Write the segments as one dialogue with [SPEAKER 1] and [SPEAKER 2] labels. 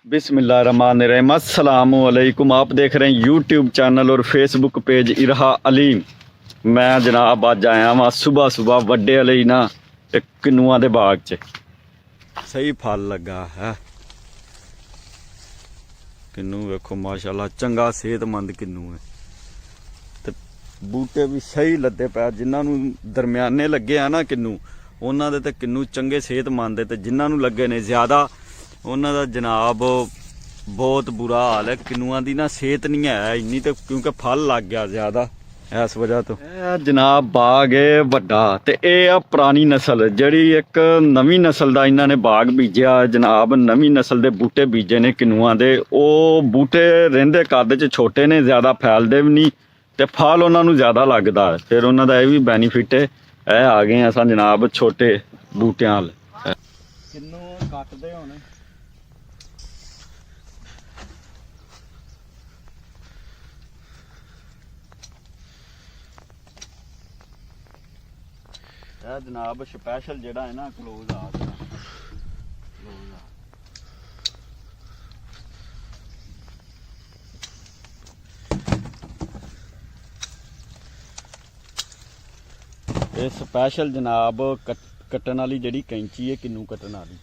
[SPEAKER 1] बिस्मिल्लाहिर्रहमानिर्रहीम। अस्सलामु अलैकुम। आप देख रहे हैं यूट्यूब चैनल और फेसबुक पेज इरहा अलीम। मैं जनाब अज आया वहाँ सुबह सुबह वड्डे वाले ना किन्नुआं दे बाग च सही फल लगा है। किन्नू वेखो माशाल्लाह चंगा सेहतमंद किन्नू है ते बूटे भी सही लदे पै। जिन्होंने दरम्याने लगे आ ना किन्नू उन्होंने तो किन्नू चंगे सेहतमंद है ते जिन्होंने लगे ने ज़्यादा उन्होंने दा जनाब बहुत बुरा हाल है। किन्नुआं दी ना सेहत नहीं है इन्नी तो क्योंकि फल लग गया ज़्यादा इस वजह तो। जनाब बाग है वड्डा ते आ पुरानी नस्ल जिहड़ी एक नवीं नस्ल का इन्हों ने बाग बीजिया जनाब। नवीं नस्ल के बूटे बीजे ने किन्नुआं दे। वो बूटे रहिंदे कद च छोटे ने ज़्यादा फैलते भी नहीं ते फल उन्होंने ज़्यादा लगता है। फिर उन्हों का यह भी बेनीफिट है। आ गए अस जनाब छोटे बूटियां वाल किन्नू कटदे होने। जनाब स्पैशल जेड़ा है ना क्लोज आ ये स्पैशल जनाब कट्टन वाली जिहड़ी कैंची है किन्नू कट्टन वाली।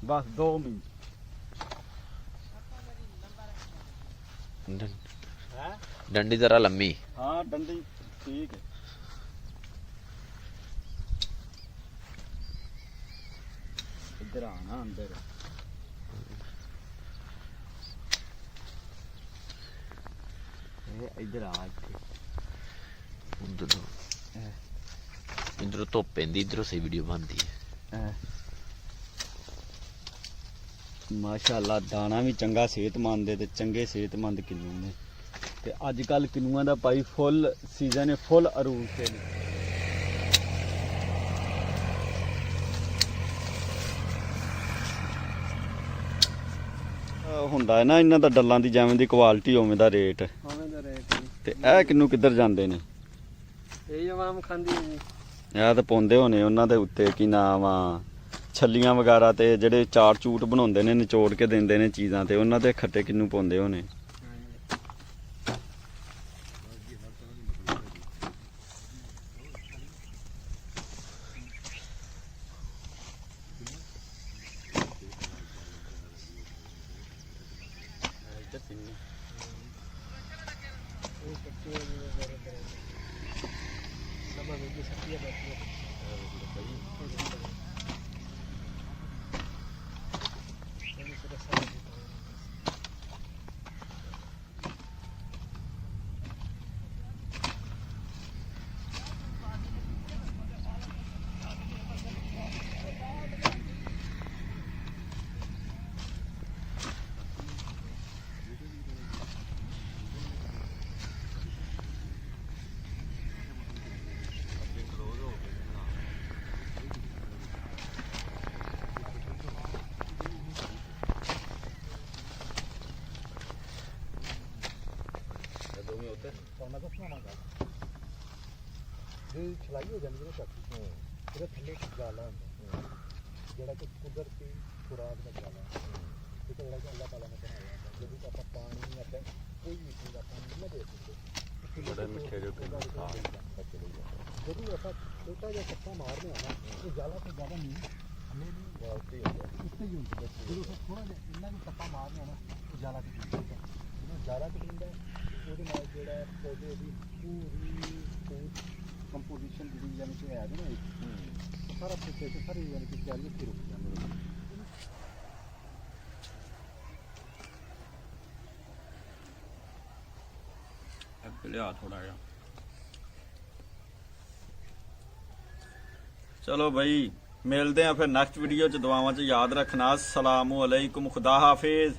[SPEAKER 1] बस 2 मिनट
[SPEAKER 2] डंडी जरा लम्मी।
[SPEAKER 1] हाँ डंडी ठीक है। इधर आना अंदर इधर आ
[SPEAKER 2] इधरों धुप पैंदी इधरों सही वीडियो बनती है।
[SPEAKER 1] माशाअल्लाह दाना भी चंगा सेहतमंद है ते चंगे सेहतमंद किन्नू ने ते अजकल किन्नुआं दा भाई फुल सीजन है फुल अरूज से ਹੁੰਦਾ ਹੈ ਨਾ ਇਹਨਾਂ ਦਾ ਡੱਲਾਂ ਦੀ ਜਿਵੇਂ ਦੀ ਕੁਆਲਿਟੀ ਉਵੇਂ ਦਾ ਰੇਟ ਤੇ ਇਹ ਕਿੰਨੂ ਕਿੱਧਰ ਜਾਂਦੇ ਨੇ?
[SPEAKER 3] ਇਹ ਆਵਾਮ ਖਾਂਦੀ ਹੈ ਜੀ।
[SPEAKER 1] ਇਹ ਤਾਂ ਪਾਉਂਦੇ ਹੋਣੇ ਉਹਨਾਂ ਦੇ ਉੱਤੇ ਕੀ ਨਾਮ ਆ ਛੱਲੀਆਂ ਵਗੈਰਾ ਤੇ ਜਿਹੜੇ ਚਾਟ ਚੂਟ ਬਣਾਉਂਦੇ ਨੇ ਨਿਚੋੜ ਕੇ ਦਿੰਦੇ ਨੇ ਚੀਜ਼ਾਂ ਤੇ ਉਹਨਾਂ ਤੇ ਖੱਟੇ ਕਿੰਨੂ ਪਾਉਂਦੇ ਹੋਣੇ।
[SPEAKER 3] चलाई हो जाती है छाती थले जाला होंगे जोड़ा कि कुदरती खुराक का जाला ठीक है। जोड़ा अल्लाह ताला ने बनाया जब आप पानी या कोई भी चीज़ आप नहीं दे सकते जब ऐसा छोटा जहा टप्पा मारने आना तो जाला तो ज़्यादा नहीं हमें भी उत्ते ही होती है। जब उसे थोड़ा जहा इन्ना भी टप्पा मारने आना तो जाला कटी जो जाला कटी वो जोड़ा पौधे की पूरी कंपोजिशन जी यानी कि है ना सारा प्रोसेस सारी यानी कि तैयारी की रुक जाती
[SPEAKER 1] है। लिया थोड़ा जा चलो भाई मिलते हैं फिर नेक्स्ट वीडियो च। दुआवां च याद रखना। अस्सलामु अलैकुम खुदा हाफिज।